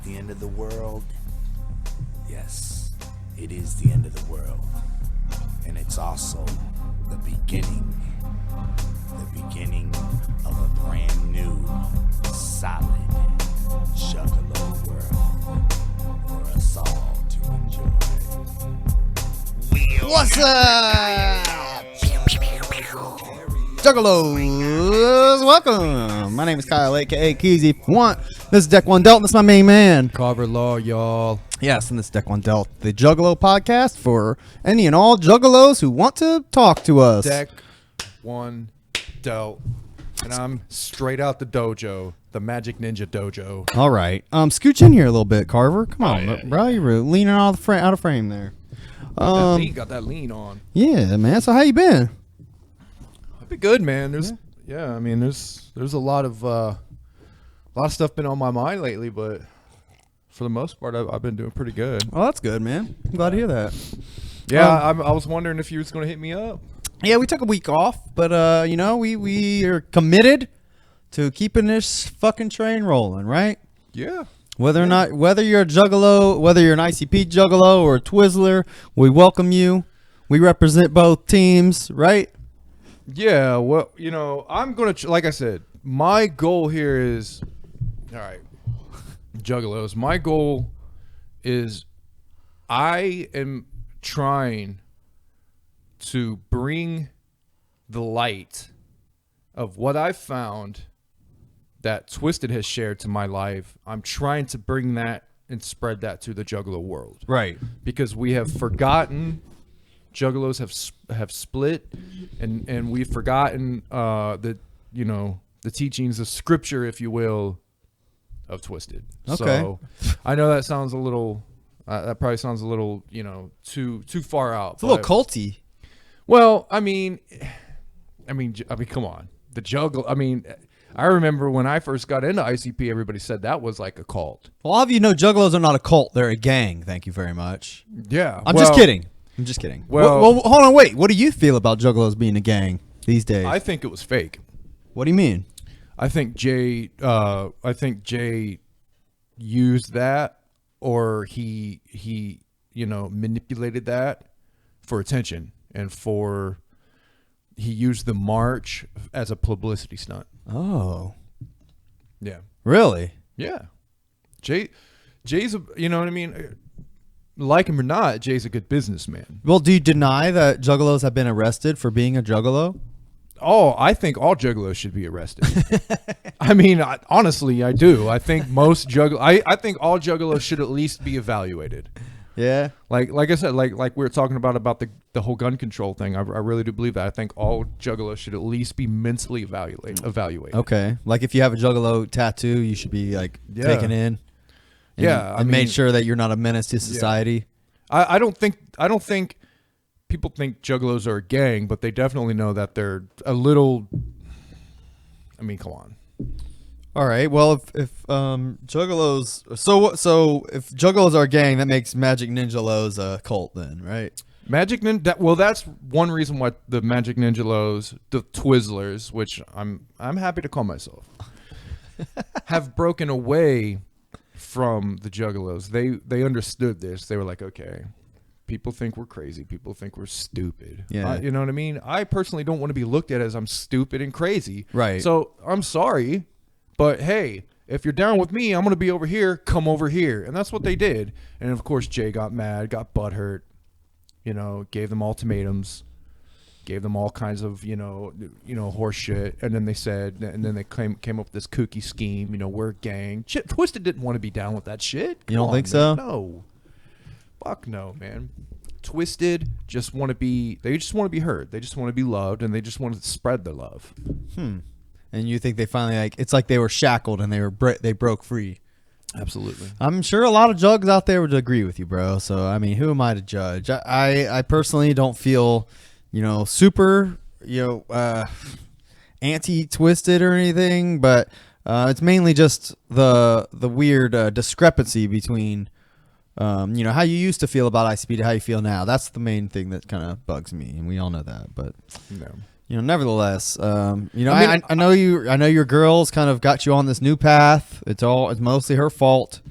the end of the world? Yes, it is the end of the world. And it's also the beginning of a brand new, solid, juggalo world for us all to enjoy. What's up, juggalos? Welcome. My name is Kyle, aka Keezy. If you want, this is Deck One Dealt. This is my main man, Carver Law, y'all. Yes, and this is Deck One Dealt, the Juggalo podcast for any and all juggalos who want to talk to us. Deck One Dealt, and I'm straight out the dojo, the Magic Ninja Dojo. All right, scooch in here a little bit, Carver. Come on, yeah, bro. You're leaning out of frame there. Got that lean on. Yeah, man. So how you been? I've been good, man. There's a lot of stuff been on my mind lately, but for the most part, I've been doing pretty good. Oh, that's good, man. I'm glad to hear that. Yeah, I was wondering if you was going to hit me up. Yeah, we took a week off, but we are committed to keeping this fucking train rolling, right? Yeah. Whether you're a juggalo, whether you're an ICP juggalo or a Twizzler, we welcome you. We represent both teams, right? Yeah, well, I'm going to, like I said, my goal here is, all right, juggalos, my goal is I am trying to bring the light of what I've found that Twiztid has shared to my life. I'm trying to bring that and spread that to the juggalo world. Right. Because we have forgotten, juggalos have split, and we've forgotten the teachings of scripture, if you will, of Twiztid. Okay. So I know that sounds a little that probably sounds a little, too far out. It's a little culty. Well, I mean, come on. The juggle. I remember when I first got into ICP, everybody said that was like a cult. Well, all of you know juggalos are not a cult. They're a gang. Thank you very much. Yeah. I'm just kidding. Well, hold on. Wait. What do you feel about juggalos being a gang these days? I think it was fake. What do you mean? I think Jay used that, or he manipulated that for attention, and he used the march as a publicity stunt. Oh. Yeah. Really? Yeah. Jay's a, you know what I mean? Like him or not, Jay's a good businessman. Well, do you deny that juggalos have been arrested for being a juggalo? Oh, I think all juggalos should be arrested. Honestly, I do. I think I think all juggalos should at least be evaluated. Yeah. Like I said, like we were talking about the whole gun control thing. I really do believe that. I think all juggalos should at least be mentally evaluated. Okay. Like if you have a juggalo tattoo, you should be taken in. And made sure that you're not a menace to society. Yeah. I don't think people think juggalos are a gang, but they definitely know that they're a little. Come on. All right. Well, if juggalos, so if juggalos are a gang, that makes Magic Ninja-los a cult, then, right? Magic Ninja. Well, that's one reason why the Magic Ninja-los, the Twizzlers, which I'm happy to call myself, have broken away from the juggalos. They understood this. They were like, okay, people think we're crazy. People think we're stupid. Yeah. You know what I mean? I personally don't want to be looked at as I'm stupid and crazy. Right. So I'm sorry, but hey, if you're down with me, I'm going to be over here. Come over here. And that's what they did. And of course, Jay got mad, got butthurt, gave them ultimatums, gave them all kinds of, horse shit. And then they came up with this kooky scheme, we're a gang. Shit, Twiztid didn't want to be down with that shit. You don't think so? No. Fuck no, man. Twiztid they just want to be heard. They just want to be loved, and they just want to spread their love. And you think they finally it's like they were shackled and they broke free. Absolutely. I'm sure a lot of jugs out there would agree with you, bro. So who am I to judge? I personally don't feel, super, anti-Twiztid or anything, but it's mainly just the weird discrepancy between how you used to feel about ICP to how you feel now. That's the main thing that kind of bugs me, and we all know that. But nevertheless, I know your girl's kind of got you on this new path. It's mostly her fault.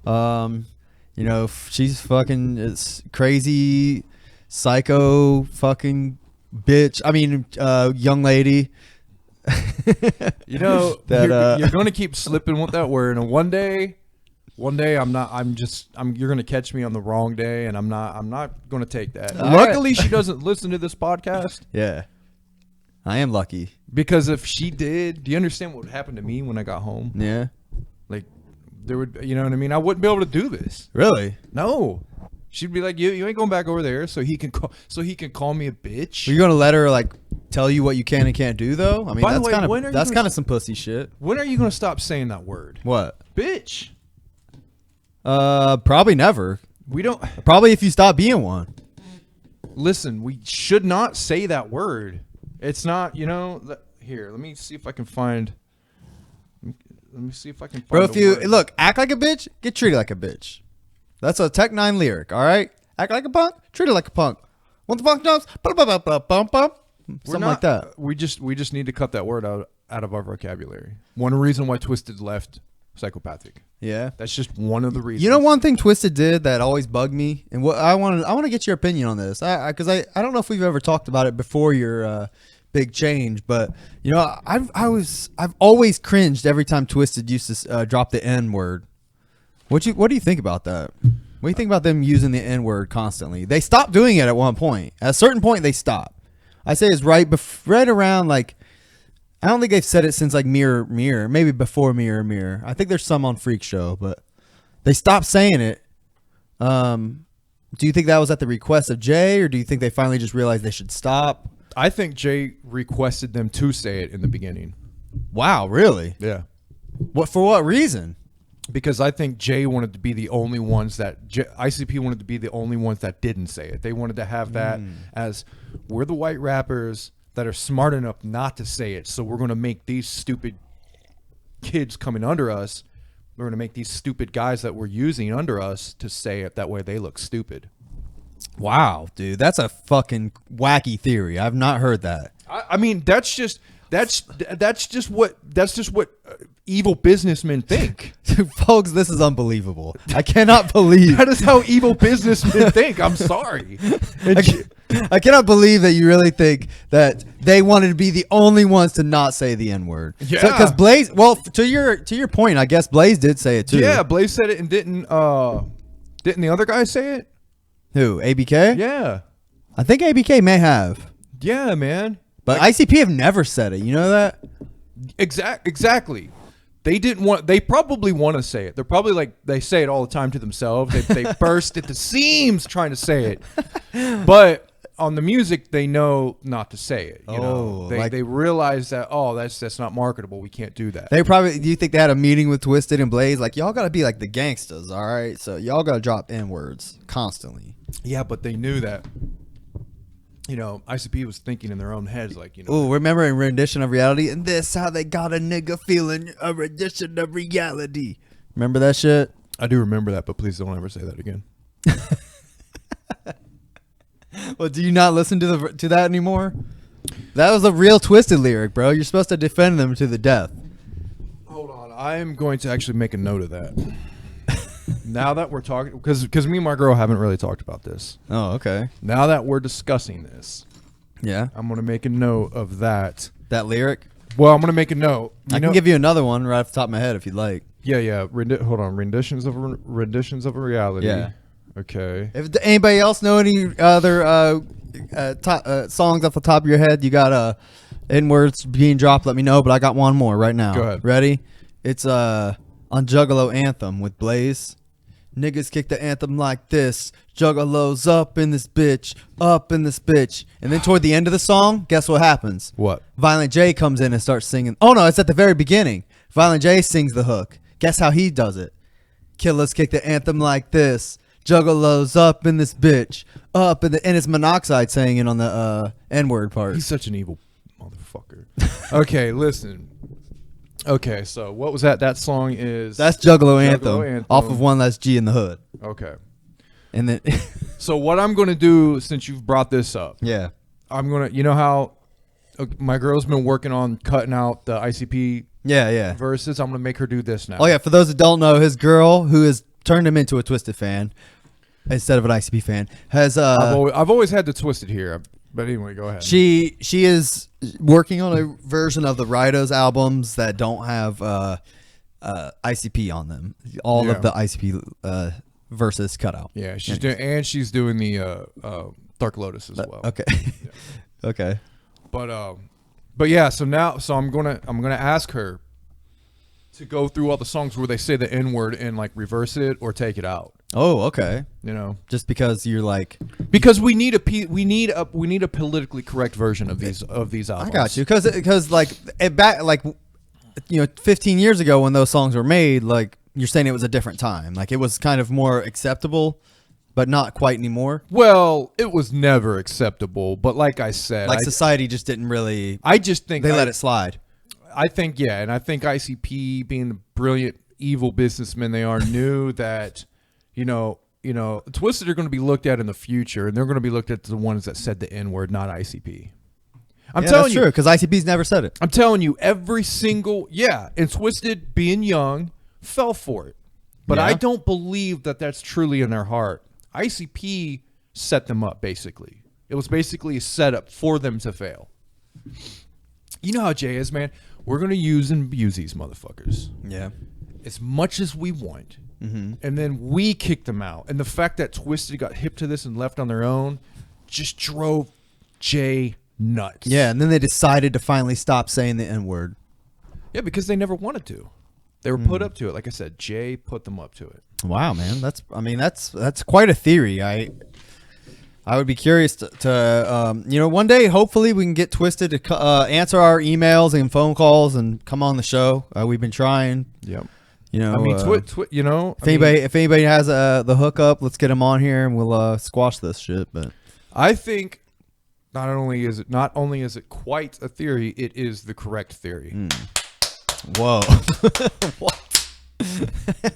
You know, she's fucking it's crazy, psycho, fucking bitch. I mean, young lady. You know, that you're going to keep slipping with that word, and one day you're going to catch me on the wrong day, and I'm not going to take that. All Luckily, right. she doesn't listen to this podcast. Yeah, I am lucky. Because if she did, do you understand what would happen to me when I got home? Yeah, Like, there would, you know what I mean? I wouldn't be able to do this. really. No, she'd be like, you ain't going back over there, so he can call me a bitch. Are you gonna let her like tell you what you can and can't do though? I mean, By the that's way, kind when are of you that's gonna kind of some pussy shit. When are you going to stop saying that word? What? Bitch. Probably never. We don't Probably if you stop being one. listen. We should not say that word. It's not. You know. Here, let me see if I can find. Let me see if I can find. Bro, a if you word. look, act like a bitch, get treated like a bitch. That's a Tech 9 lyric, all right? Act like a punk, treat it like a punk. Want the funk jumps? Something like that. We just need to cut that word out of our vocabulary. One reason why Twiztid left Psychopathic. Yeah. That's just one of the reasons. You know one thing Twiztid did that always bugged me, and what I want to get your opinion on this, because I don't know if we've ever talked about it before your big change, but you know I've always cringed every time Twiztid used to drop the N word. What do you think about that? What do you think about them using the N word constantly? They stopped doing it at one point. At a certain point, they stopped. I say it's right around like. I don't think they've said it since like Mirror, maybe before Mirror. I think there's some on Freak Show, but they stopped saying it. Do you think that was at the request of Jay, or do you think they finally just realized they should stop? I think Jay requested them to say it in the beginning. Wow, really? Yeah. For what reason? Because I think Jay wanted to be the only ones that ICP wanted to be the only ones that didn't say it. They wanted to have that as we're the white rappers that are smart enough not to say it. So we're going to make these stupid kids coming under us. We're going to make these stupid guys that we're using under us to say it. That way they look stupid. Wow, dude, that's a fucking wacky theory. I've not heard that. I mean, that's just what evil businessmen think. Folks, this is unbelievable. I cannot believe That is how evil businessmen think. I'm sorry. I cannot believe that you really think that they wanted to be the only ones to not say the N word. Yeah. Because Blaze, well, to your point, I guess Blaze did say it too. Yeah, Blaze said it, and didn't the other guy say it? Who? ABK? Yeah. I think ABK may have, Yeah, man. but ICP have never said it. You know that? Exactly. They probably want to say it. They're probably like, they say it all the time to themselves. They burst at the seams trying to say it. But on the music, they know not to say it. You know? They realize that, that's not marketable. We can't do that. They probably. Do you think they had a meeting with Twiztid and Blaze? Like, y'all gotta be like the gangsters, all right? So y'all gotta drop N words constantly. Yeah, but they knew that. You know, ICP was thinking in their own heads, like, you know. Oh, remember in Rendition of Reality? And this how they got a nigga feeling a rendition of reality. Remember that shit? I do remember that, but please don't ever say that again. Well, do you not listen to that anymore? That was a real Twiztid lyric, bro. You're supposed to defend them to the death. Hold on. I'm going to actually make a note of that. Now that we're talking, because me and my girl haven't really talked about this. Oh, okay. Now that we're discussing this, Yeah. I'm going to make a note of that. That lyric? Well, I'm going to make a note. I can give you another one right off the top of my head if you'd like. Yeah. Hold on. Renditions of a reality. Yeah. Okay. If anybody else know any other songs off the top of your head, you got N-words being dropped, let me know. But I got one more right now. Go ahead. Ready? It's on Juggalo Anthem with Blaze. Niggas kick the anthem like this. Juggalos up in this bitch. And then toward the end of the song, guess what happens? What? Violent J comes in and starts singing. Oh, no, it's at the very beginning. Violent J sings the hook. Guess how he does it? Killers kick the anthem like this. Juggalos up in this bitch. And it's Monoxide saying it on the N-word part. He's such an evil motherfucker. Okay, listen. Okay, so what was that? That song is... That's Juggalo Anthem. Off of One Less G in the Hood. Okay. And then... So what I'm going to do, since you've brought this up... Yeah. I'm going to... You know how my girl's been working on cutting out the ICP Yeah. verses? I'm going to make her do this now. Oh, yeah. For those that don't know, his girl, who is turned him into a Twiztid fan instead of an ICP fan. Has I've always had the Twiztid here, but anyway, go ahead. She is working on a version of the Ridos albums that don't have ICP on them. All of the ICP verses cut out. Yeah, she's doing the Dark Lotus as well. Okay. Yeah. Okay. But yeah, so I'm gonna ask her to go through all the songs where they say the N word and like reverse it or take it out. Oh, okay. You know, just because you're like, because we need a politically correct version of these albums. I got you, because like back, like, you know, 15 years ago when those songs were made, like you're saying it was a different time. Like it was kind of more acceptable, but not quite anymore. Well, it was never acceptable, but like I said, like society just didn't really. I just think they let it slide. I think, yeah, and I think ICP, being the brilliant, evil businessmen they are, knew that, you know, Twiztid are going to be looked at in the future, and they're going to be looked at as the ones that said the N word, not ICP. I'm telling you, true, because ICP's never said it. I'm telling you, every single and Twiztid, being young, fell for it, but I don't believe that that's truly in their heart. ICP set them up, basically. It was basically a setup for them to fail. You know how Jay is, man. We're going to use and abuse these motherfuckers. Yeah. As much as we want. Mm-hmm. And then we kicked them out. And the fact that Twiztid got hip to this and left on their own just drove Jay nuts. Yeah, and then they decided to finally stop saying the N-word. Yeah, because they never wanted to. They were put up to it. Like I said, Jay put them up to it. Wow, man. That's quite a theory. I would be curious to you know, one day, hopefully we can get Twiztid to answer our emails and phone calls and come on the show. We've been trying. Yep. You know, I mean, you know, if anybody has the hookup, let's get them on here and we'll squash this shit. But I think not only is it quite a theory, it is the correct theory. Whoa. What?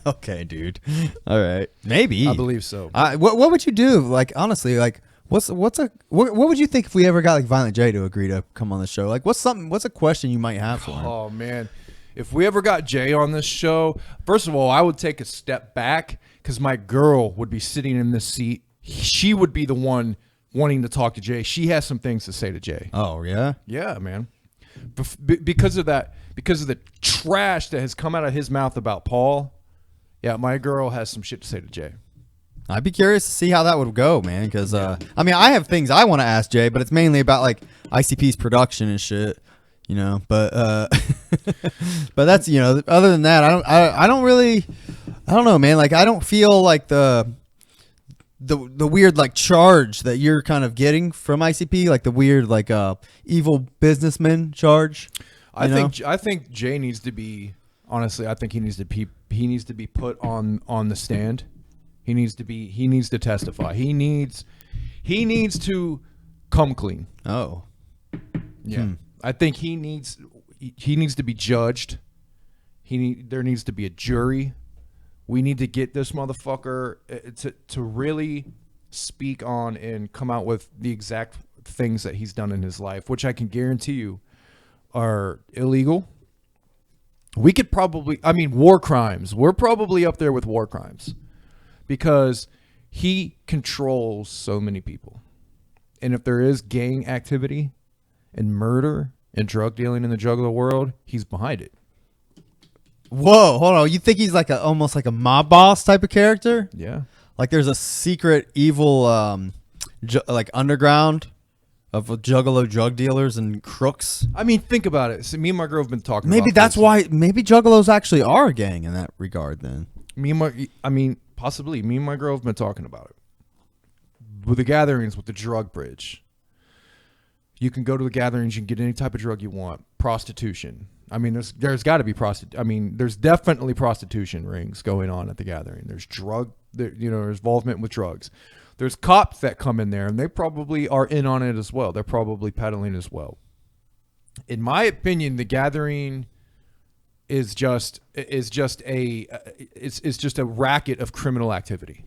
Okay, dude. All right, maybe. I believe so. What would you do? Like, honestly, like, what would you think if we ever got like Violent J to agree to come on the show? Like, what's a question you might have for him? Oh man, if we ever got Jay on this show, first of all, I would take a step back because my girl would be sitting in this seat. She would be the one wanting to talk to Jay. She has some things to say to Jay. Oh yeah, yeah, man. Because of that, because of the trash that has come out of his mouth about Paul. Yeah, my girl has some shit to say to Jay. I'd be curious to see how that would go, man. Because I mean, I have things I want to ask Jay, but it's mainly about like ICP's production and shit, you know. But but that's, you know, other than that, I don't know, man. Like, I don't feel like the weird like charge that you're kind of getting from ICP, like the weird like evil businessman charge. I think Jay needs to be, honestly, I think he needs to be put on the stand. He needs to testify. He needs to come clean. Oh. Yeah. I think he needs to be judged. There needs to be a jury. We need to get this motherfucker to really speak on and come out with the exact things that he's done in his life, which I can guarantee you are illegal. We could probably, I mean, war crimes. We're probably up there with war crimes because he controls so many people. And if there is gang activity and murder and drug dealing in the juggalo world, he's behind it. Whoa, hold on. You think he's like almost like a mob boss type of character? Yeah. Like there's a secret evil like underground of juggalo drug dealers and crooks. I mean, think about it. So me and my girl have been talking maybe about that's this. why maybe juggalos actually are a gang in that regard then. Possibly. Me and my girl have been talking about it. With the gatherings with the drug bridge. You can go to the gatherings, you can get any type of drug you want. Prostitution. I mean, there's got to be there's definitely prostitution rings going on at the gathering. There's there's involvement with drugs. There's cops that come in there, and they probably are in on it as well. They're probably peddling as well. In my opinion, the gathering is just a racket of criminal activity.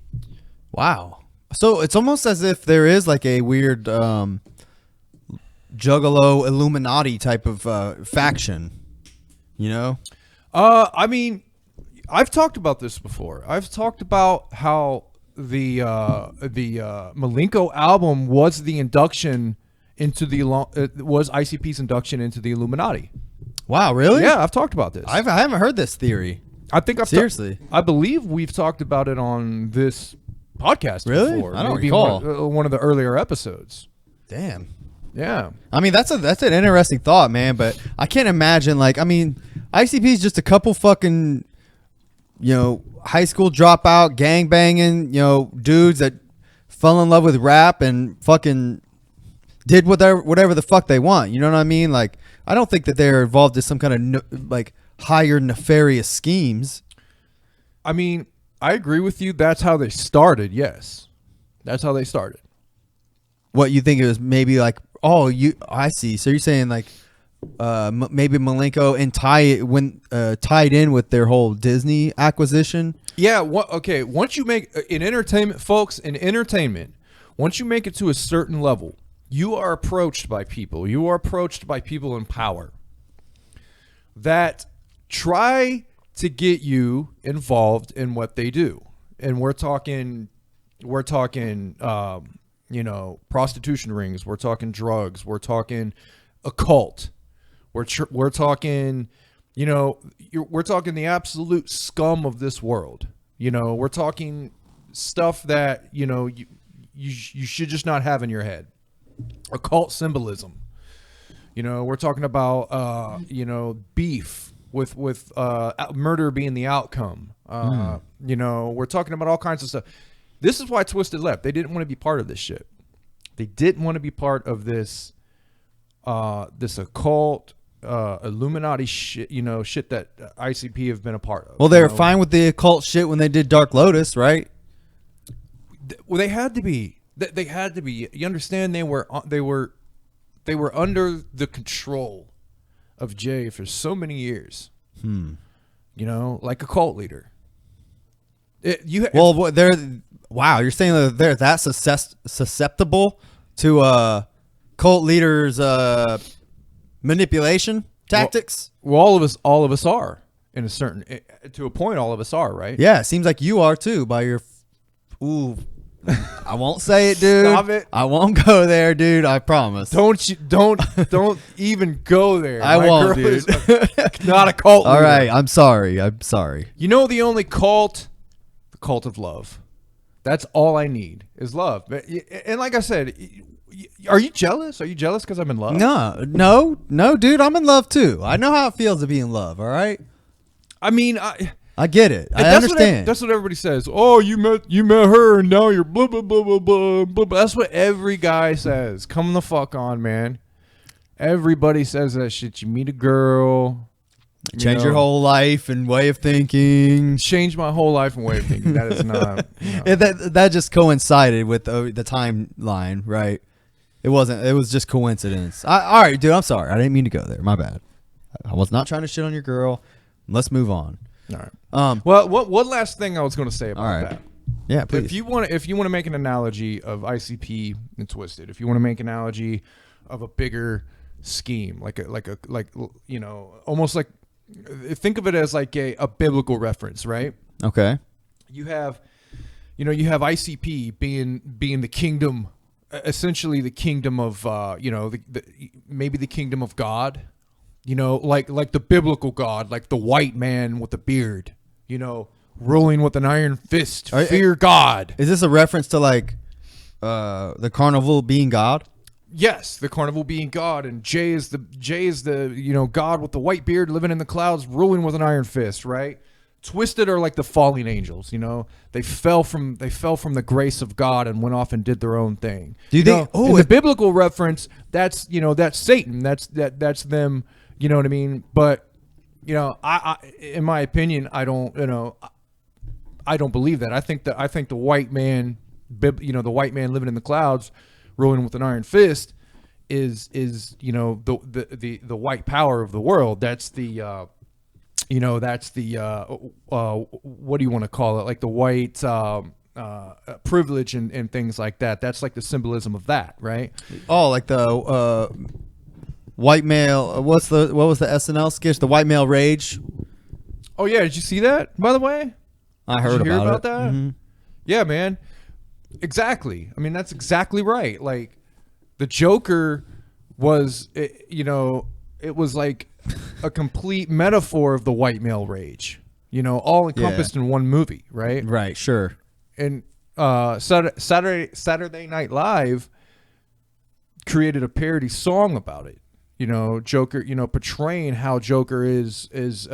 Wow. So it's almost as if there is like a weird juggalo Illuminati type of faction, you know? I mean, I've talked about this before. I've talked about how the Malenko album was the induction into was ICP's induction into the Illuminati. Wow, really? Yeah, I've talked about this. I haven't heard this theory. I think I've seriously. I believe we've talked about it on this podcast really? before. I don't Maybe recall. one of the earlier episodes. Damn. Yeah. I mean, that's an interesting thought, man. But I can't imagine. Like, I mean, ICP is just a couple fucking, high school dropout, gang banging, dudes that fell in love with rap and fucking did whatever the fuck they want. You know what I mean? Like, I don't think that they're involved in some kind of higher nefarious schemes. I mean, I agree with you. That's how they started. Yes, that's how they started. What you think it was maybe like? Oh, I see. So you're saying like maybe Malenko and tied in with their whole Disney acquisition. Yeah. Okay. Once you make in entertainment, folks, once you make it to a certain level, you are approached by people. You are approached by people in power that try to get you involved in what they do. And we're talking, prostitution rings. We're talking drugs. We're talking occult. We're talking, we're talking the absolute scum of this world. We're talking stuff that, you should just not have in your head. Occult symbolism. We're talking about, beef with murder being the outcome. We're talking about all kinds of stuff. This is why Twiztid left. They didn't want to be part of this shit. They didn't want to be part of this occult Illuminati shit, shit that ICP have been a part of. Well, they were fine with the occult shit when they did Dark Lotus, right? Well, they had to be. They had to be. You understand? They were under the control of Jay for so many years. Like a cult leader. Wow, you're saying that they're that susceptible to cult leaders' manipulation tactics? Well, all of us are in a certain to a point. All of us are, right? Yeah, it seems like you are too. By your, I won't say it, dude. Stop it. I won't go there, dude. I promise. Don't even go there. I won't, dude. Not a cult leader. All right, I'm sorry. The only cult, the cult of love. That's all I need is love. And like I said, are you jealous? Are you jealous because I'm in love? No, dude. I'm in love too. I know how it feels to be in love. All right. I mean, I get it. I understand. That's what everybody says. Oh, you met her, and now you're blah blah blah blah blah blah. That's what every guy says. Come the fuck on, man. Everybody says that shit. You meet a girl, change your whole life and way of thinking. Change my whole life and way of thinking. That is not. That just coincided with the timeline, right? It wasn't. It was just coincidence. All right, dude. I'm sorry. I didn't mean to go there. My bad. I was not trying to shit on your girl. Let's move on. All right. Well, one last thing I was going to say about that. Yeah, please. If you want to make an analogy of ICP and Twiztid, if you want to make an analogy of a bigger scheme, like almost like, think of it as like a biblical reference, right? Okay. You have ICP being the kingdom, essentially the kingdom of maybe the kingdom of God. Like the biblical God, like the white man with the beard, ruling with an iron fist. Fear God. Is this a reference to like the carnival being God? Yes, the carnival being God, and Jay is the God with the white beard living in the clouds, ruling with an iron fist, right? Twiztid are like the fallen angels, They fell from the grace of God and went off and did their own thing. Do you think in the biblical reference, that's Satan. That's them, you know what I mean? But I in my opinion, I don't believe that. I think the white man, the white man living in the clouds, ruling with an iron fist is the white power of the world. That's the what do you want to call it? Like the white privilege and things like that. That's like the symbolism of that, right? Oh, like the white male. What was the SNL sketch? The white male rage. Oh yeah, did you see that? By the way, I heard did you hear about it. that. Mhm. Yeah, man. Exactly. I mean, that's exactly right. Like, the Joker was, it was like a complete metaphor of the white male rage. All encompassed in one movie, right? Right. Sure. And Saturday Night Live created a parody song about it. Joker, portraying how Joker is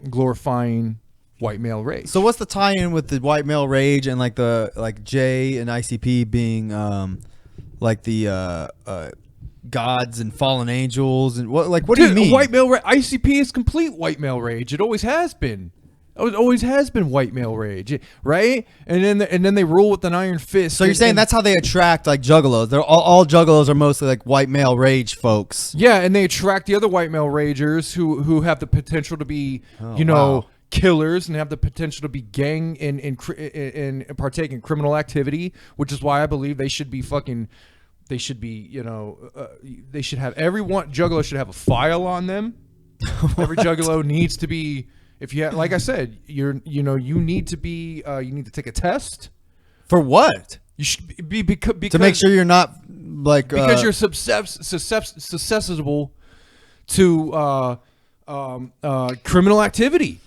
glorifying white male rage. So what's the tie-in with the white male rage and like Jay and ICP being like the gods and fallen angels and what do you mean? White male ICP is complete white male rage. It always has been. It always has been white male rage, right? And then they rule with an iron fist. So you're saying that's how they attract like juggalos? They're all juggalos are mostly like white male rage folks. Yeah, and they attract the other white male ragers who have the potential to be, wow. killers and have the potential to be gang and partake in criminal activity, which is why I believe they should be they should have juggalo should have a file on them. Every juggalo needs to be, if you have, like I said, you need to take a test. For what? You should be because to make sure you're not like because you're susceptible to criminal activity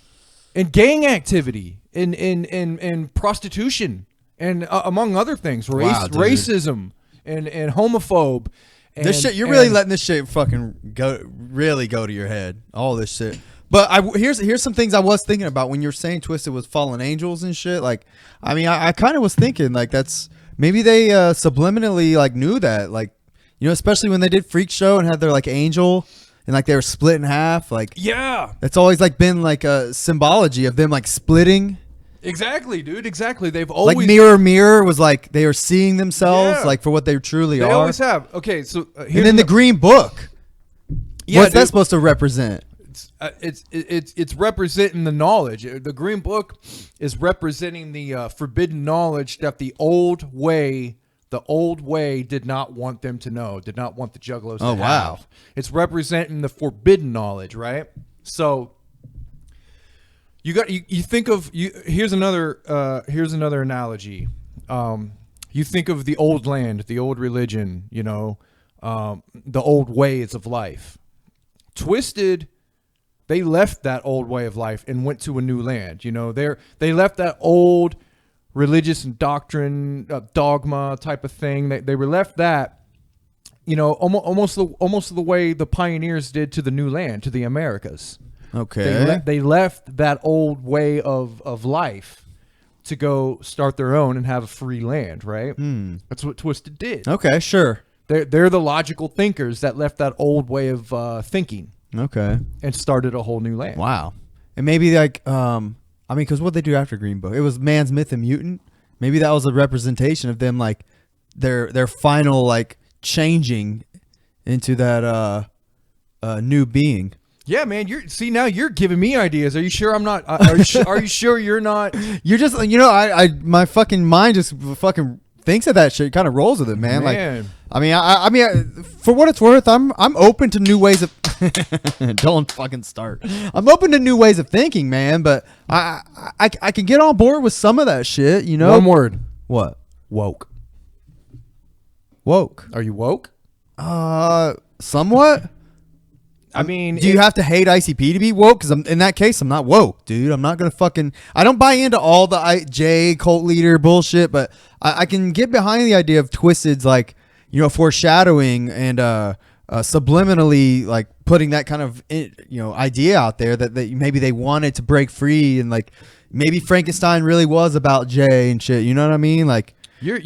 and gang activity and prostitution and among other things, racism and homophobe. And, this shit, you're really letting this shit fucking go to your head. All this shit. But here's some things I was thinking about when you're saying Twiztid was fallen angels and shit. Like, I mean, I kind of was thinking like that's maybe they subliminally like knew that, like, especially when they did Freak Show and had their like angel and like they were split in half. Like, yeah, it's always like been like a symbology of them like splitting. Exactly, dude. Exactly. They've always like mirror was like they are seeing themselves like for what they truly are. They always have. Okay, so and then the Green Book. Yeah, what's that supposed to represent? It's representing the knowledge. The Green Book is representing the forbidden knowledge that the old way did not want them to know, did not want the juggalos to have. Wow. It's representing the forbidden knowledge, right? So you think of here's another analogy. You think of the old land, the old religion, the old ways of life. Twiztid, they left that old way of life and went to a new land. They left that old religious and doctrine, dogma type of thing. They were left that, almost the way the pioneers did to the new land, to the Americas. Okay. They left that old way of life to go start their own and have a free land, right? That's what Twiztid did. Okay, sure. They're the logical thinkers that left that old way of thinking. Okay. And started a whole new land. Wow. And maybe like, because what they do after Green Book, it was Man's Myth and Mutant. Maybe that was a representation of them, like their final like changing into that new being. Yeah, man. Now you're giving me ideas. Are you sure I'm not? Are you sure you're not? You're just, my fucking mind just fucking thinks of that shit. It kind of rolls with it, man. Like, I mean, for what it's worth, I'm open to new ways of. Don't fucking start. I'm open to new ways of thinking, man. But I can get on board with some of that shit. One word. What? Woke. Woke. Are you woke? Somewhat. I mean, do you have to hate ICP to be woke? Because in that case, I'm not woke, dude. I'm not gonna fucking. I don't buy into all the J cult leader bullshit, but I can get behind the idea of Twiztid's like foreshadowing and subliminally like putting that kind of idea out there that maybe they wanted to break free and like maybe Frankenstein really was about Jay and shit. You know what I mean? Like you're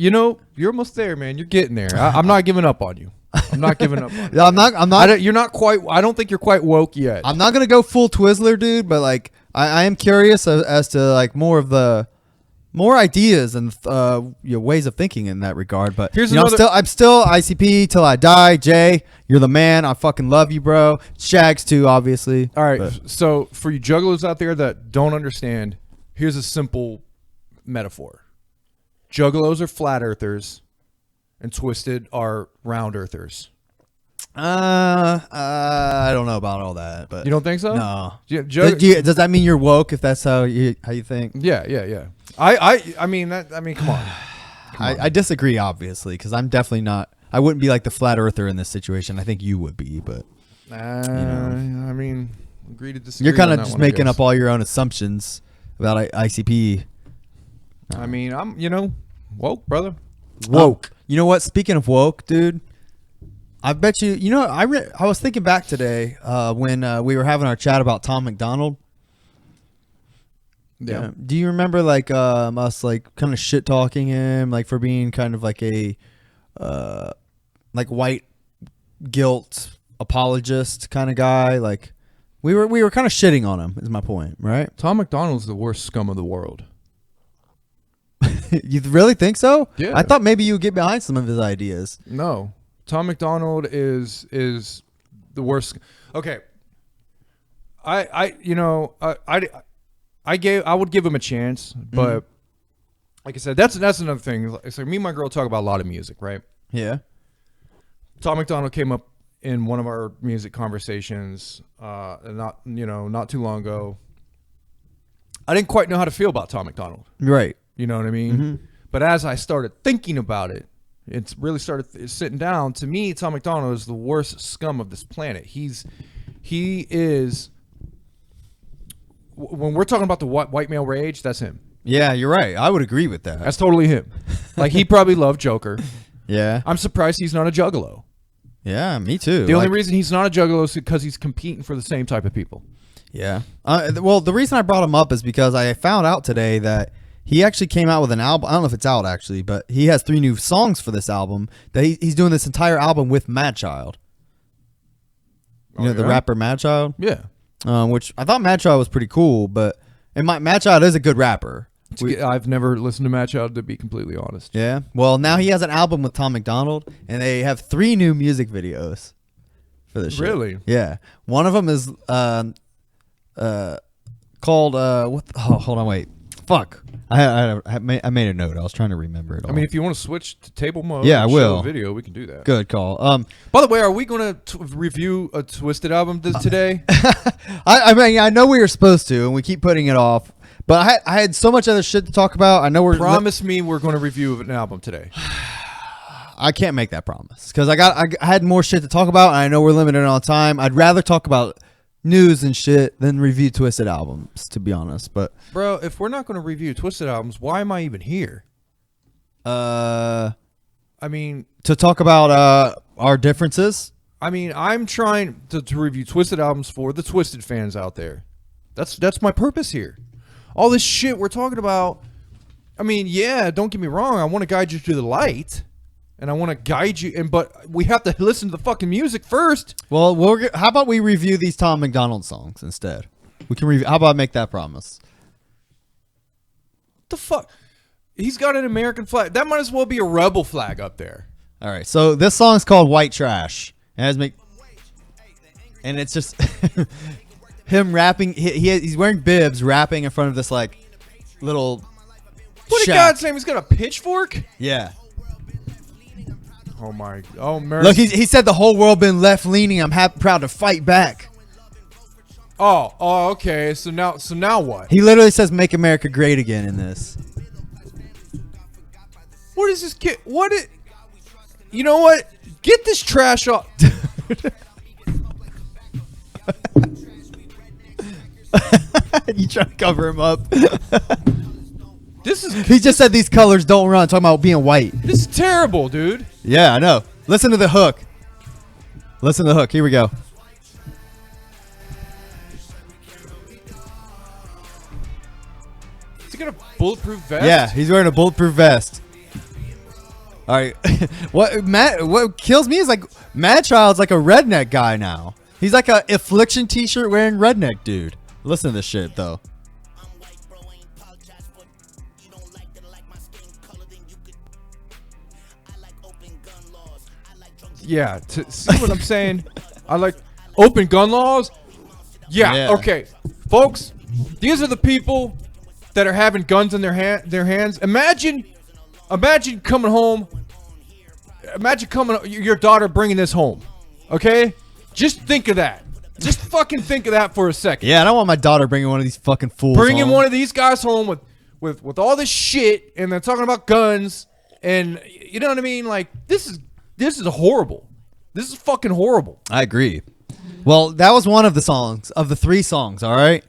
almost there, man. You're getting there. I'm not giving up on you. I'm not giving up. I'm not. You're not quite. I don't think you're quite woke yet. I'm not gonna go full Twizzler, dude. But like, I am curious as to like more ideas and ways of thinking in that regard. But here's I'm still ICP till I die. Jay, you're the man. I fucking love you, bro. Shags too, obviously. All right. So for you juggalos out there that don't understand, here's a simple metaphor. Juggalos are flat earthers. And Twiztid are round earthers. I don't know about all that, but You don't think so? no. Yeah, Does that mean you're woke if that's how you think? yeah. I mean, come on. I disagree, obviously, because I'm definitely not. I wouldn't be like the flat earther in this situation. I think you would be, but I mean, agree to disagree. you're kind on of that just one, I making guess. up all your own assumptions about ICP. I mean, I'm woke, brother. Woke. You know what? Speaking of woke, dude, I bet you. You know, I was thinking back today when we were having our chat about Tom MacDonald. Yeah. Do you remember like us like kind of shit talking him like for being kind of like a like white guilt apologist kind of guy? Like we were kind of shitting on him. Is my point, right? Tom MacDonald's the worst scum of the world. You really think so? Yeah. I thought maybe you would get behind some of his ideas. No, Tom MacDonald is the worst. Okay. I would give him a chance, but like I said, that's another thing. It's like me and my girl talk about a lot of music, right? Yeah. Tom MacDonald came up in one of our music conversations, not too long ago. I didn't quite know how to feel about Tom MacDonald. Right. You know what I mean? But as I started thinking about it, it's really started sitting down. To me, Tom MacDonald is the worst scum of this planet. He is. When we're talking about the white male rage, that's him. Yeah, you're right. I would agree with that. That's totally him. Like, he probably loved Joker. Yeah. I'm surprised he's not a juggalo. Yeah, me too. The only reason he's not a juggalo is because he's competing for the same type of people. Yeah. Well, the reason I brought him up is because I found out today that he actually came out with an album. I don't know if it's out actually, but he has 3 new songs for this album. That he's doing this entire album with Madchild. You know the rapper Madchild? Yeah. Which I thought Madchild was pretty cool, but Madchild is a good rapper. I've never listened to Madchild, to be completely honest. Yeah. Well, now he has an album with Tom MacDonald, and they have 3 new music videos for this shit. Really? Yeah. One of them is called hold on, wait. Fuck. I made a note. I was trying to remember it all. I mean, if you want to switch to table mode, Yeah, I and will. show a video, we can do that. Good call. By the way, are we going to review a Twiztid album today? I mean, I know we were supposed to, and we keep putting it off. But I had so much other shit to talk about. I know Promise me we're going to review an album today. I can't make that promise because I had more shit to talk about, and I know we're limited on time. I'd rather talk about news and shit than review Twiztid albums, to be honest. But bro, if we're not going to review Twiztid albums, why am I even here? I mean, to talk about our differences. I mean, I'm trying to review Twiztid albums for the Twiztid fans out there. That's my purpose here. All this shit we're talking about. I mean, yeah, don't get me wrong. I want to guide you to the light, and I want to guide you. But we have to listen to the fucking music first. Well, how about we review these Tom MacDonald songs instead? We can review. How about I make that promise? The fuck? He's got an American flag. That might as well be a rebel flag up there. All right. So this song's called "White Trash," and it's just him rapping. He's wearing bibs, rapping in front of this like little. What in God's name? He's got a pitchfork? Yeah. Oh my! Oh, look, he said the whole world been left leaning. I'm proud to fight back. Oh, okay. So now what? He literally says "Make America Great Again" in this. What is this kid? You know what? Get this trash off. You trying to cover him up? He just said these colors don't run. Talking about being white. This is terrible, dude. Yeah, I know. Listen to the hook. Listen to the hook. Here we go. Is he got a bulletproof vest? Yeah, he's wearing a bulletproof vest. All right. What kills me is like Madchild's like a redneck guy now. He's like a Affliction t-shirt wearing redneck dude. Listen to this shit though. Yeah, see what I'm saying? I like open gun laws. Yeah, okay. Folks, these are the people that are having guns in their hands. Imagine coming home. Imagine your daughter bringing this home. Okay? Just think of that. Just fucking think of that for a second. Yeah, I don't want my daughter bringing one of these fucking fools. Bringing home. one of these guys home with all this shit, and they're talking about guns, and you know what I mean? Like, this is horrible. This is fucking horrible. I agree. Well, that was one of the songs, of the 3 songs, all right?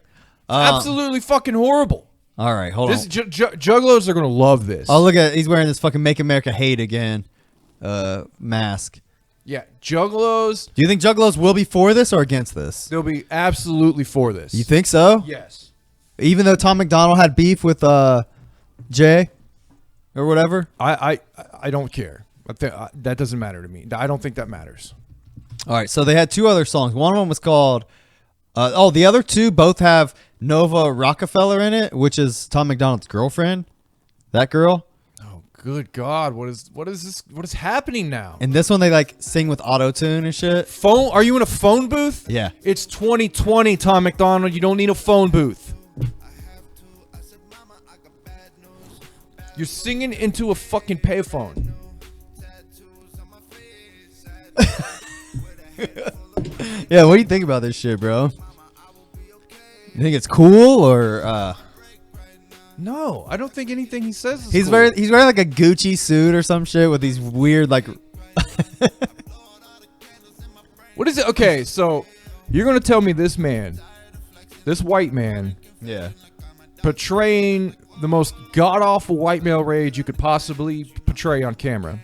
Absolutely fucking horrible. All right, hold on. Juggalos are going to love this. Oh, look at he's wearing this fucking Make America Hate Again mask. Yeah, Juggalos. Do you think Juggalos will be for this or against this? They'll be absolutely for this. You think so? Yes. Even though Tom MacDonald had beef with Jay or whatever? I don't care. That doesn't matter to me. I don't think that matters. All right, so they had 2 other songs. One of them was called the other 2 both have Nova Rockefeller in it, which is Tom MacDonald's girlfriend. That girl. Oh, good God. What is this? What is happening now? And this one they like sing with auto-tune and shit. Phone? Are you in a phone booth? Yeah. It's 2020, Tom MacDonald. You don't need a phone booth. You're singing into a fucking payphone. Yeah, what do you think about this shit, bro? You think it's cool or No, I don't think anything he says is he's cool. wearing like a Gucci suit or some shit with these weird like What is it? Okay, so you're going to tell me this white man, yeah. portraying the most god-awful white male rage you could possibly portray on camera,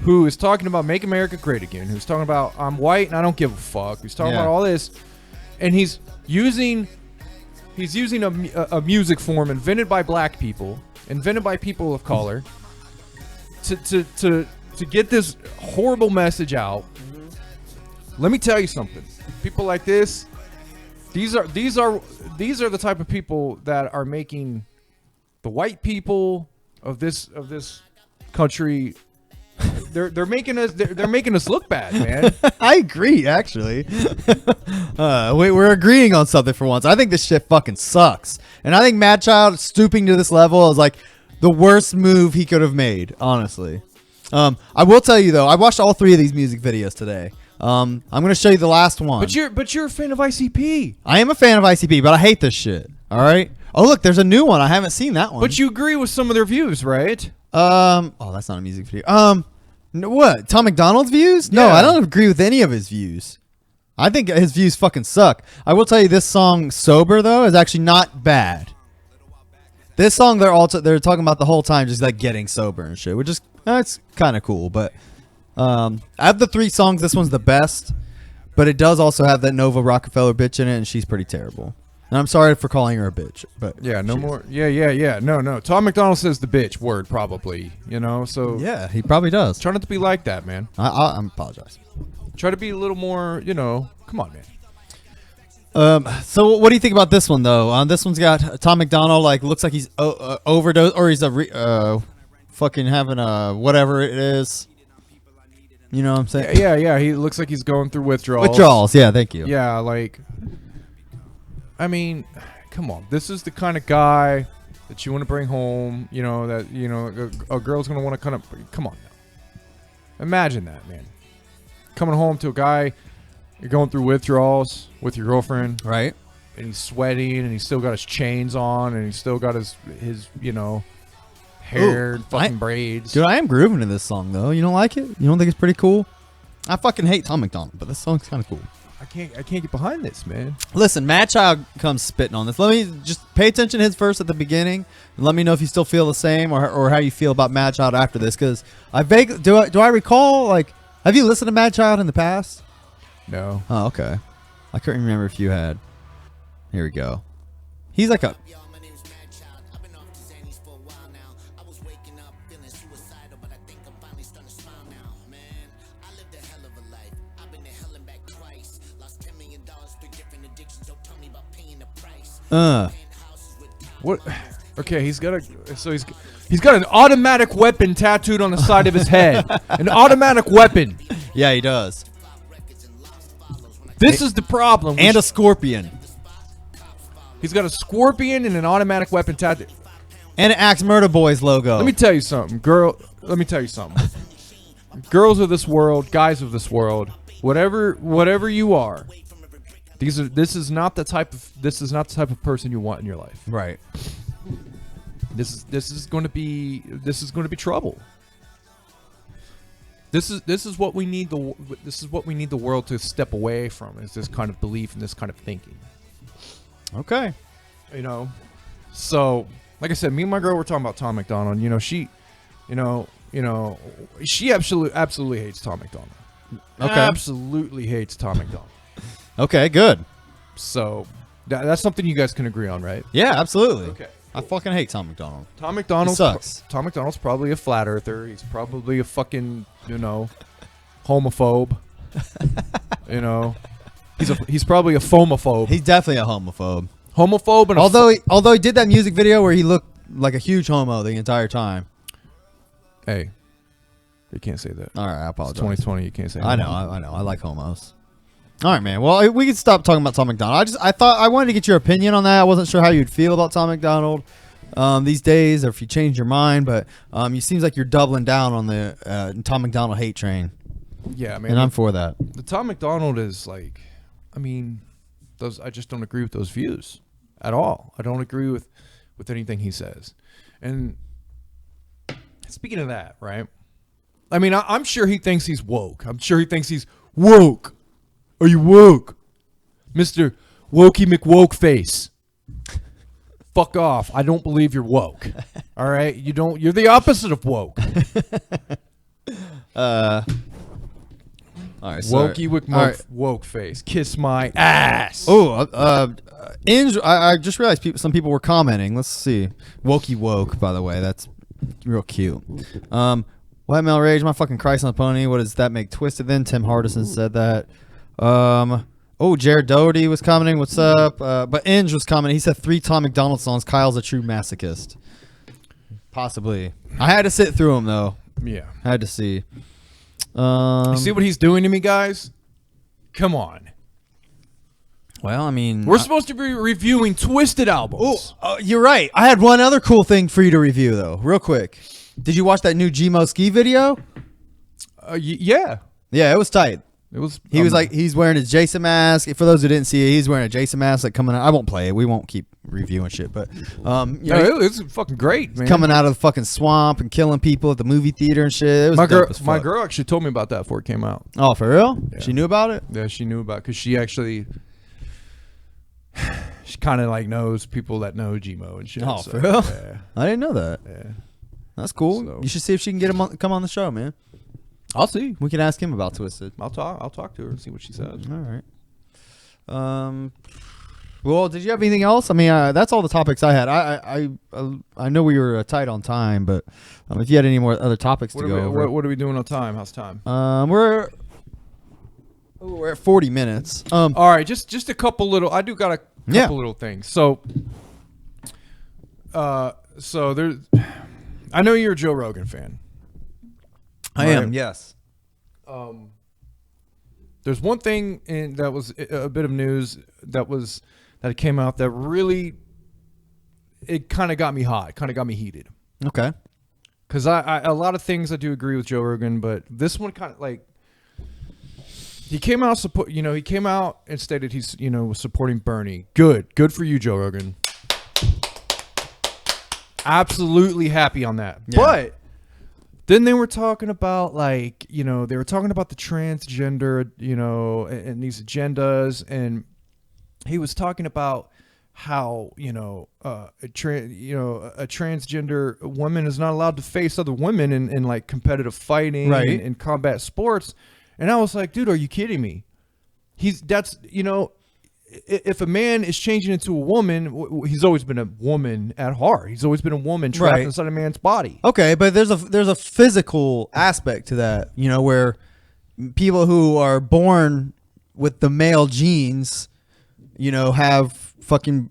who is talking about Make America Great Again, who's talking about I'm white and I don't give a fuck, who's talking about all this, and he's using a music form invented by black people, invented by people of color, to get this horrible message out. Let me tell you something. People like this, these are the type of people that are making the white people of this country. They're making us look bad, man. I agree, actually. We're agreeing on something for once. I think this shit fucking sucks, and I think Madchild stooping to this level is like the worst move he could have made. Honestly, I will tell you though, I watched all 3 of these music videos today. I'm gonna show you the last one. But you're a fan of ICP. I am a fan of ICP, but I hate this shit. All right. Oh look, there's a new one. I haven't seen that one. But you agree with some of their views, right? Oh, that's not a music video. No, what? Tom MacDonald's views? No, Yeah. I don't agree with any of his views. I think his views fucking suck. I will tell you this song "Sober" though is actually not bad. This song they're talking about the whole time just like getting sober and shit, which is it's kind of cool. But out of the 3 songs, this one's the best. But it does also have that Nova Rockefeller bitch in it, and she's pretty terrible. And I'm sorry for calling her a bitch, but Yeah, no more. Yeah. No. Tom MacDonald says the bitch word probably, so yeah, he probably does. try not to be like that, man. I apologize. Try to be a little more, come on, man. So what do you think about this one though? This one's got Tom MacDonald, like looks like he's overdosed, or he's fucking having a whatever it is. You know what I'm saying? Yeah, he looks like he's going through withdrawals. Withdrawals, yeah, thank you. Yeah, like, I mean, come on. This is the kind of guy that you want to bring home, a girl's going to want to come on now. Imagine that, man. Coming home to a guy, you're going through withdrawals with your girlfriend. Right. And he's sweating, and he's still got his chains on, and he's still got his hair and fucking braids. Dude, I am grooving to this song though. You don't like it? You don't think it's pretty cool? I fucking hate Tom MacDonald, but this song's kind of cool. I can't get behind this, man. Listen, Madchild comes spitting on this. Let me just pay attention to his verse at the beginning, and let me know if you still feel the same or how you feel about Madchild after this. Because do I recall, like, have you listened to Madchild in the past? No. Oh, okay. I couldn't remember if you had. Here we go. He's like a. Yo, my name's Madchild. I've been off to Zannies for a while now. I was waking up feeling suicidal, but I think I'm finally starting to smile now. Man, I lived a hell of a life. I've been to hell and back twice. Lost $10 million, 3 different addictions. Don't tell me about paying the price. What? Okay, he's got an automatic weapon tattooed on the side of his head. An automatic weapon. Yeah, he does. This is the problem. And a scorpion. He's got a scorpion and an automatic weapon tattoo. And an Axe Murder Boys logo. Let me tell you something, girl. Let me tell you something. Girls of this world, guys of this world, whatever you are, this is not the type of person you want in your life. Right. This is going to be trouble. This is what we need the world to step away from, is this kind of belief and this kind of thinking. Okay. You know, so like I said, me and my girl were talking about Tom MacDonald. You know, she absolutely hates Tom MacDonald. Okay. Absolutely hates Tom MacDonald. Okay, good. So that's something you guys can agree on, right? Yeah, absolutely. Okay. I fucking hate Tom MacDonald. Tom MacDonald sucks. Tom MacDonald's probably a flat earther. He's probably a fucking, homophobe. He's probably a phomophobe. He's definitely a homophobe. Homophobe, and although he did that music video where he looked like a huge homo the entire time. Hey, you can't say that. All right, I It's apologize. 2020. You can't say. I that. know. I like homos. All right, man. Well, we can stop talking about Tom MacDonald. I wanted to get your opinion on that. I wasn't sure how you'd feel about Tom MacDonald these days, or if you changed your mind. But it seems like you're doubling down on the Tom MacDonald hate train. Yeah, man. And I'm for that. The Tom MacDonald is like, I just don't agree with those views at all. I don't agree with anything he says. And speaking of that, right? I'm sure he thinks he's woke. I'm sure he thinks he's woke. Are you woke? Mr. Wokey McWoke face. Fuck off. I don't believe you're woke. All right? You're the opposite of woke. All right, Wokey McWoke woke face. Kiss my ass. Oh, I just realized some people were commenting. Let's see. Wokey woke, by the way. That's real cute. White male rage, my fucking Christ on a pony. What does that make Twiztid then? Tim Hardison said that. Jared Doherty was commenting. What's up? But Inge was commenting. He said 3 Tom MacDonald songs. Kyle's a true masochist. Possibly. I had to sit through them though. Yeah. I had to see. You see what he's doing to me, guys? Come on. Well, we're supposed to be reviewing Twiztid albums. You're right. I had one other cool thing for you to review though, real quick. Did you watch that new Gmo ski video? Yeah. Yeah, it was tight. It was. He was like, he's wearing his Jason mask. For those who didn't see it, he's wearing a Jason mask like coming out. I won't play it. We won't keep reviewing shit. But it's fucking great, man. Coming out of the fucking swamp and killing people at the movie theater and shit. It was dope as fuck. My girl actually told me about that before it came out. Oh, for real? Yeah. She knew about it? Yeah, she knew about it because she kind of like knows people that know Gmo and shit. Oh, so, for real? Yeah. I didn't know that. Yeah. That's cool. So- You should see if she can get him come on the show, man. I'll see. We can ask him about Twiztid. I'll talk to her and see what she says. All right. Well, did you have anything else? That's all the topics I had. I know we were tight on time, but if you had any more other topics to go over. What are we doing on time? How's time? We're at 40 minutes. All right, just a couple little. I do got a couple little things. So there's. I know you're a Joe Rogan fan. I am, yes. There's one thing that was a bit of news that came out that really it kind of got me hot, kind of got me heated. Okay. Because I a lot of things I do agree with Joe Rogan, but this one kind of like he came out he came out and stated he's was supporting Bernie. Good for you, Joe Rogan. Absolutely happy on that. Yeah. But then they were talking about they were talking about the transgender, and these agendas, and he was talking about how a transgender woman is not allowed to face other women in like competitive fighting, right, and combat sports, and I was like, dude, are you kidding me? If a man is changing into a woman, he's always been a woman at heart. He's always been a woman trapped inside a man's body. Okay, but there's a physical aspect to that, where people who are born with the male genes, have fucking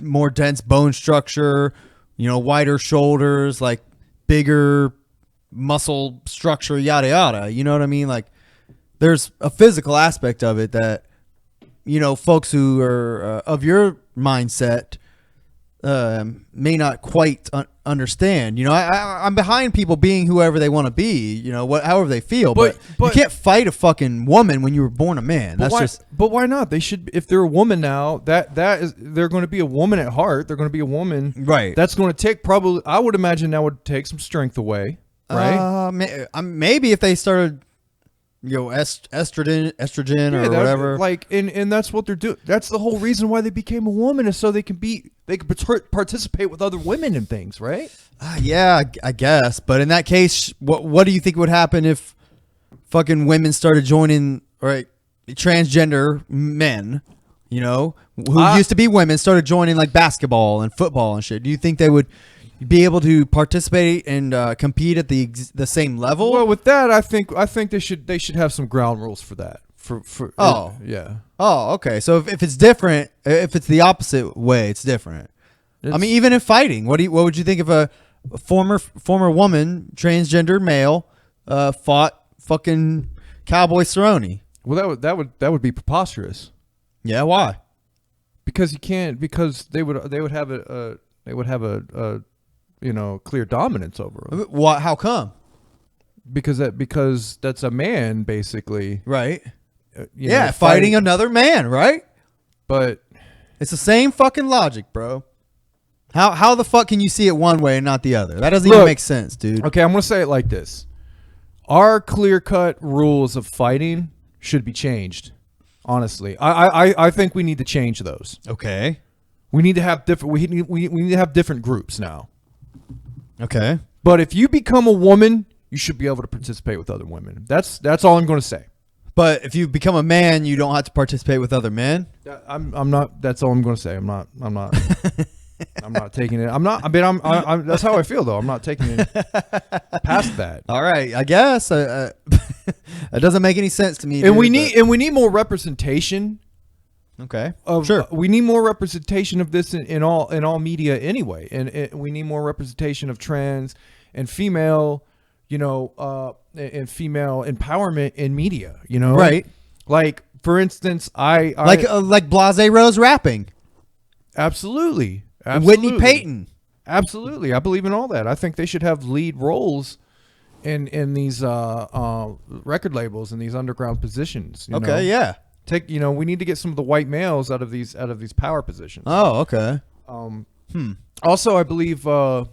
more dense bone structure, wider shoulders, like bigger muscle structure, yada yada. You know what I mean? Like, there's a physical aspect of it that folks who are of your mindset may not quite understand. You know, I'm behind people being whoever they want to be. You know, however they feel. But you can't fight a fucking woman when you were born a man. But why not? They should. If they're a woman now, they're going to be a woman at heart. They're going to be a woman. Right. That's going to take probably. I would imagine that would take some strength away. Right. Maybe if they started, you know, estrogen or whatever. Like, and that's what they're doing. That's the whole reason why they became a woman, is so they can participate with other women and things, right? Yeah, I guess. But in that case, what do you think would happen if fucking women started joining, right, transgender men, you know, who used to be women, started joining like basketball and football and shit? Do you think they would be able to participate and compete at the same level? Well, with that, I think they should have some ground rules for that. Yeah. Oh, okay. So if it's different, if it's the opposite way, it's different. I mean, even in fighting, what would you think if a former woman, transgender male, fought fucking Cowboy Cerrone? Well, that would be preposterous. Yeah, why? Because you can't. Because they would have a you know, clear dominance over him. What? How come? Because that's a man, basically. Right. You know, fighting another man, right? But it's the same fucking logic, bro. How the fuck can you see it one way and not the other? That doesn't even make sense, dude. Okay, I'm gonna say it like this: our clear-cut rules of fighting should be changed. Honestly, I think we need to change those. Okay. We need to have different. We need to have different groups now. Okay. But if you become a woman, you should be able to participate with other women. That's all I'm going to say. But if you become a man, you don't have to participate with other men. I'm not. That's all I'm going to say. I'm not. I'm not taking it. I'm not. I mean, I'm. That's how I feel, though. I'm not taking it past that. All right. I guess that doesn't make any sense to me. And we need more representation. Okay. Sure. We need more representation of this in all media anyway, and we need more representation of trans and female, you know, and female empowerment in media. You know, right? Like, for instance, I like Blase Rose rapping. Absolutely. Whitney Payton. Absolutely. I believe in all that. I think they should have lead roles in these record labels and these underground positions. You know? Yeah. We need to get some of the white males out of these power positions. Oh, okay. Also, I believe, like,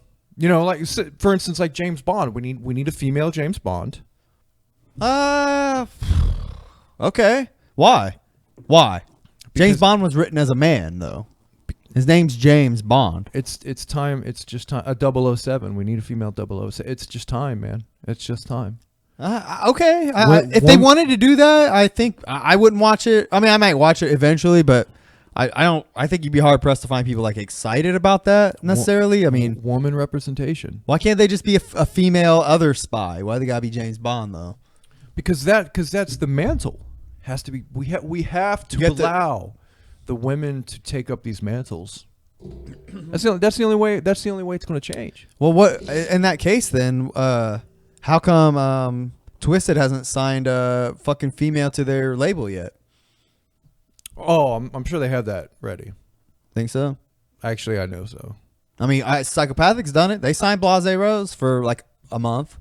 for instance, like James Bond, we need a female James Bond. Okay. Why? James Bond was written as a man, though. His name's James Bond. It's time. It's just time. A 007. We need a female 007. It's just time, man. It's just time. Okay. If they wanted to do that, I think I wouldn't watch it. I mean, I might watch it eventually, but I don't. I think you'd be hard pressed to find people like excited about that necessarily. I mean, woman representation. Why can't they just be a female other spy? Why they gotta be James Bond though? Because that's the mantle. Has to be. We have to allow the women to take up these mantles. That's the only way. That's the only way it's going to change. Well, what in that case then? How come Twiztid hasn't signed a fucking female to their label yet? Oh, I'm sure they have that ready. Think so? Actually, I know so. I mean, Psychopathic's done it. They signed Blase Rose for like a month.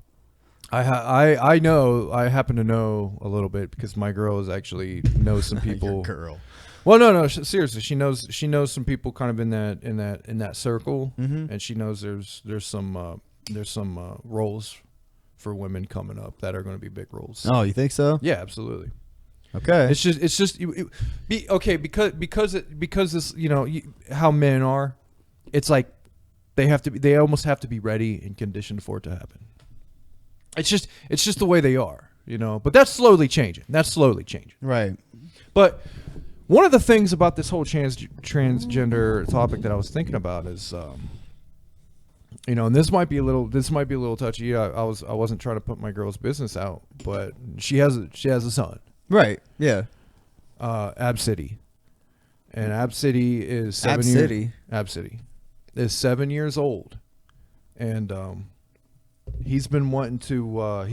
I know. I happen to know a little bit because my girl knows some people. Your girl. Well, no, seriously, she knows some people kind of in that circle, and she knows there's some roles for women coming up that are going to be big roles. Oh, you think so? Yeah, absolutely. Okay. It's just because this, how men are. It's like they almost have to be ready and conditioned for it to happen. It's just the way they are, But that's slowly changing. Right. But one of the things about this whole transgender topic that I was thinking about is, and this might be a little touchy. I wasn't trying to put my girl's business out, but she has a son. Right. Yeah. Ab City, and Ab City is Ab City is 7 years old, and he's been wanting to.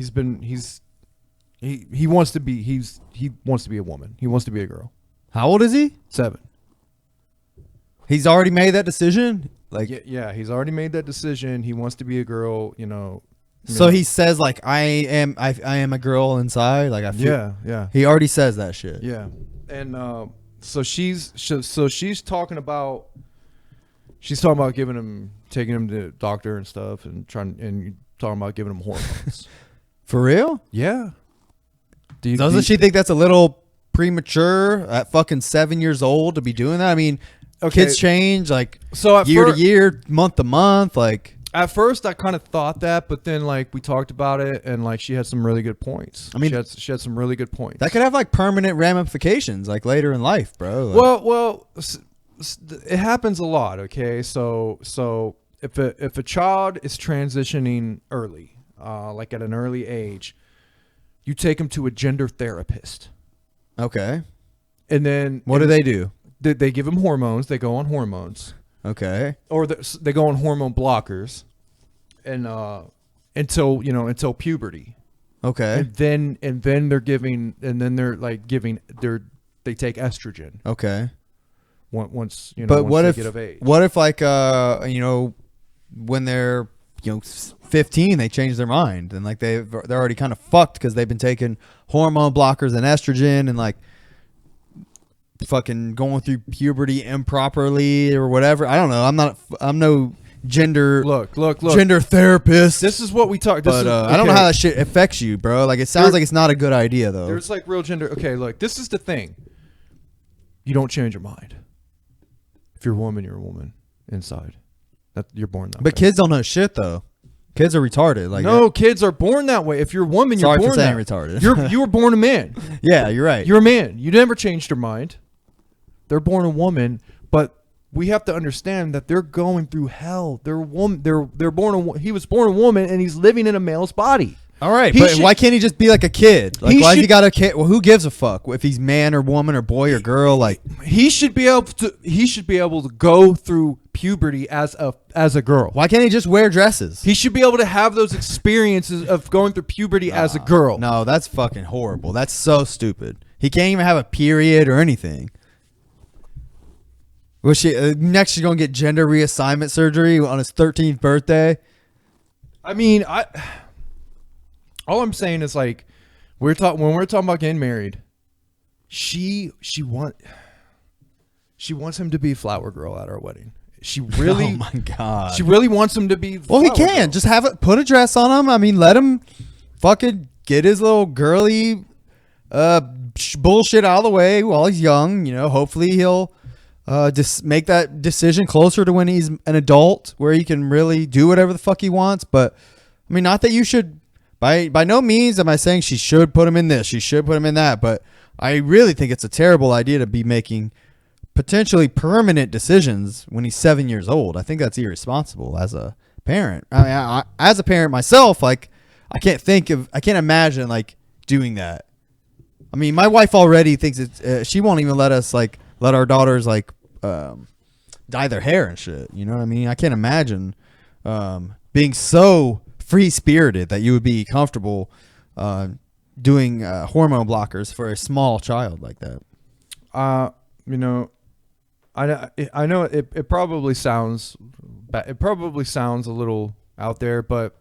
He wants to be a woman. He wants to be a girl. How old is he? 7. He's already made that decision. Like, yeah, he's already made that decision. He wants to be a girl, you know. so he says like, I am a girl inside. Like I feel. Yeah. He already says that shit. Yeah. And so she's talking about taking him to the doctor and stuff, and talking about giving him hormones. For real? Yeah. Doesn't she think that's a little premature at fucking 7 years old to be doing that? I mean, kids change like so year to year, month to month. Like at first, I kind of thought that, but then like we talked about it, and like she had some really good points. I mean, she had some really good points. That could have like permanent ramifications, like later in life, bro. Like, Well, it happens a lot. Okay, so if a child is transitioning early, like at an early age, you take them to a gender therapist. okay. And then What do they do? They give them hormones. They go on hormones, Okay. or they go on hormone blockers, and until puberty. Okay. And then they take estrogen. Okay. Once But once what they if get of age. what if like when they're 15 they change their mind and like they're already kind of fucked because they've been taking hormone blockers and estrogen and like fucking going through puberty improperly or whatever. I don't know. I'm no gender gender therapist. This is what we talked. But I don't know how that shit affects you, bro. Like it sounds like it's not a good idea though. There's like real gender. Okay, look, this is the thing. You don't change your mind. If you're a woman, you're a woman inside. That you're born that way. But kids don't know shit though. Kids are retarded. Like no, kids are born that way. If you're a woman, Sorry you're born for saying that retarded. You were born a man. Yeah, you're right. You're a man. You never changed your mind. They're born a woman, but we have to understand that they're going through hell. They're born he was born a woman and he's living in a male's body. All right, but why can't he just be like a kid? Like, why has he got a kid? Well, who gives a fuck if he's man or woman or boy or girl? Like, he should be able to go through puberty as a girl. Why can't he just wear dresses? He should be able to have those experiences of going through puberty as a girl. No, that's fucking horrible. That's so stupid. He can't even have a period or anything. Was she next? She's gonna get gender reassignment surgery on his 13th birthday. I mean, all I'm saying is like when we're talking about getting married, she wants him to be flower girl at our wedding. She really, oh my god, she really wants him to be. Well, he can just have it. Put a dress on him. I mean, let him fucking get his little girly bullshit out of the way while he's young. Hopefully he'll just make that decision closer to when he's an adult, where he can really do whatever the fuck he wants. But I mean, not that you should. By no means am I saying she should put him in this, she should put him in that, but I really think it's a terrible idea to be making potentially permanent decisions when he's 7 years old. I think that's irresponsible as a parent. I mean, as a parent myself, like I can't imagine like doing that. I mean, my wife already thinks she won't even let us like let our daughters like dye their hair and shit. You know what I mean? I can't imagine being so free-spirited that you would be comfortable doing hormone blockers for a small child like that. I know it probably sounds it probably sounds a little out there, but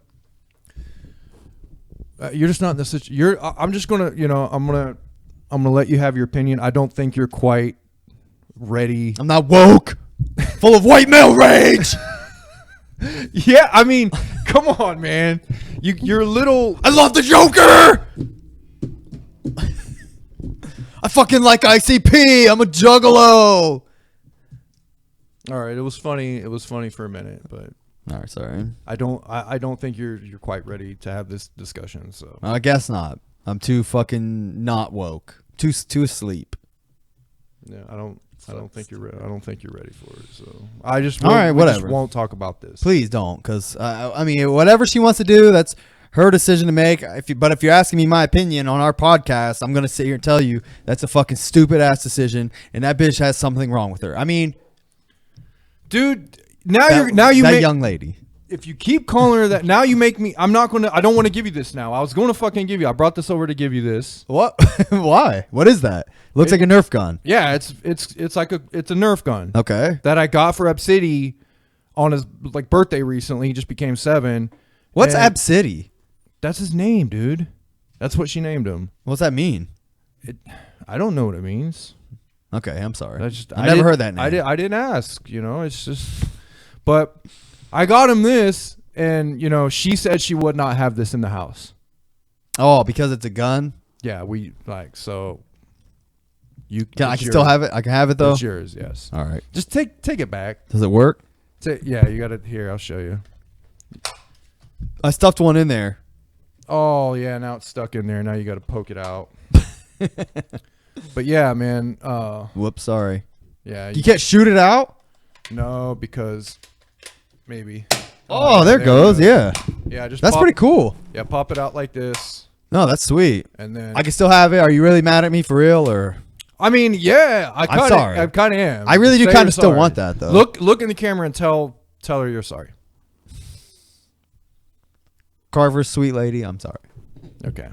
you're just not in the situation. I'm just gonna I'm gonna let you have your opinion. I don't think you're quite ready. I'm not woke, full of white male rage. Yeah, I mean, come on, man. You're a little. I love the Joker. I fucking like ICP. I'm a juggalo. All right, it was funny. It was funny for a minute, but all right, sorry. I don't think you're quite ready to have this discussion. So I guess not. I'm too fucking not woke. Too asleep. Yeah, I don't think you're ready. I don't think you're ready for it. So I just won't talk about this. Please don't, because I mean, whatever she wants to do, that's her decision to make. But if you're asking me my opinion on our podcast, I'm gonna sit here and tell you that's a fucking stupid ass decision, and that bitch has something wrong with her. I mean, dude, young lady. If you keep calling her that, now you make me. I don't want to give you this now. I was going to fucking give you. I brought this over to give you this. What? Why? What is that? Looks like a Nerf gun. Yeah, it's a Nerf gun. Okay. That I got for Up City on his like birthday recently. He just became 7. What's And Absidy? That's his name, dude. That's what she named him. What's that mean? I don't know what it means. Okay, I'm sorry. I never heard that name. I didn't ask. You know, it's just. But I got him this, and you know, she said she would not have this in the house. Oh, because it's a gun? Yeah, we like so. I can still have it? I can have it, though? It's yours, yes. All right. Just take it back. Does it work? Yeah, you got it here. I'll show you. I stuffed one in there. Oh yeah, now it's stuck in there. Now you got to poke it out. But yeah, man. Whoops, sorry. Yeah, You can't shoot it out? no, because maybe. Oh, there it goes. Yeah. Yeah, just That's pretty cool. Yeah, pop it out like this, No, that's sweet. and then I can still have it. Are you really mad at me for real, or? I mean, yeah, I kind of am. I really do Say kind you're of still sorry. want that, though. Look in the camera and tell her you're sorry. Carver's sweet lady, I'm sorry. Okay,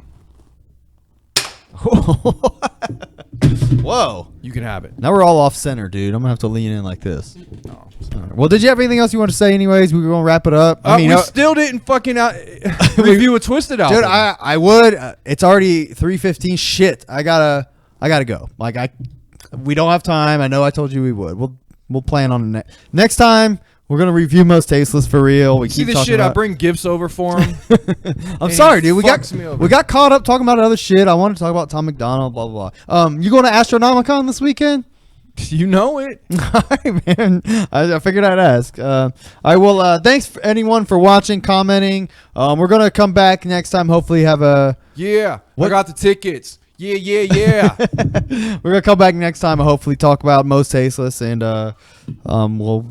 Whoa. you can have it. Now we're all off center, dude. I'm going to have to lean in like this. Oh. All right. Well, did you have anything else you want to say anyways? We were going to wrap it up. We still didn't fucking review a Twiztid album. dude, I would. It's already 3:15. Shit. I got to go. Like we don't have time. I know I told you we would. We'll plan on it next time. We're gonna review Most Tasteless for real. We see keep this talking shit. I about, bring gifts over for him. I'm sorry, dude. We me over. got caught up talking about other shit. I wanted to talk about Tom MacDonald. Blah blah blah. You going to Astronomicon this weekend? You know it. All right, man. I figured I'd ask. I will. Thanks for anyone for watching, commenting. We're gonna come back next time. Hopefully, have a. Yeah, What? I got the tickets. Yeah. We're gonna come back next time and hopefully talk about Most Tasteless, and we'll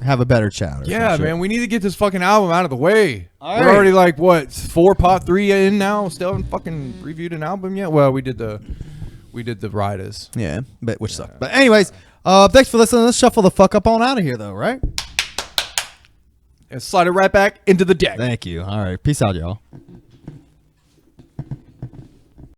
have a better chat. Yeah, man, we need to get this fucking album out of the way. All We're right. already like what 3 in now. Still haven't fucking reviewed an album yet. Well, we did the Riders. Yeah, which sucked. But anyways, thanks for listening. Let's shuffle the fuck up on out of here, though. Right? And slide it right back into the deck. Thank you. All right, peace out, y'all.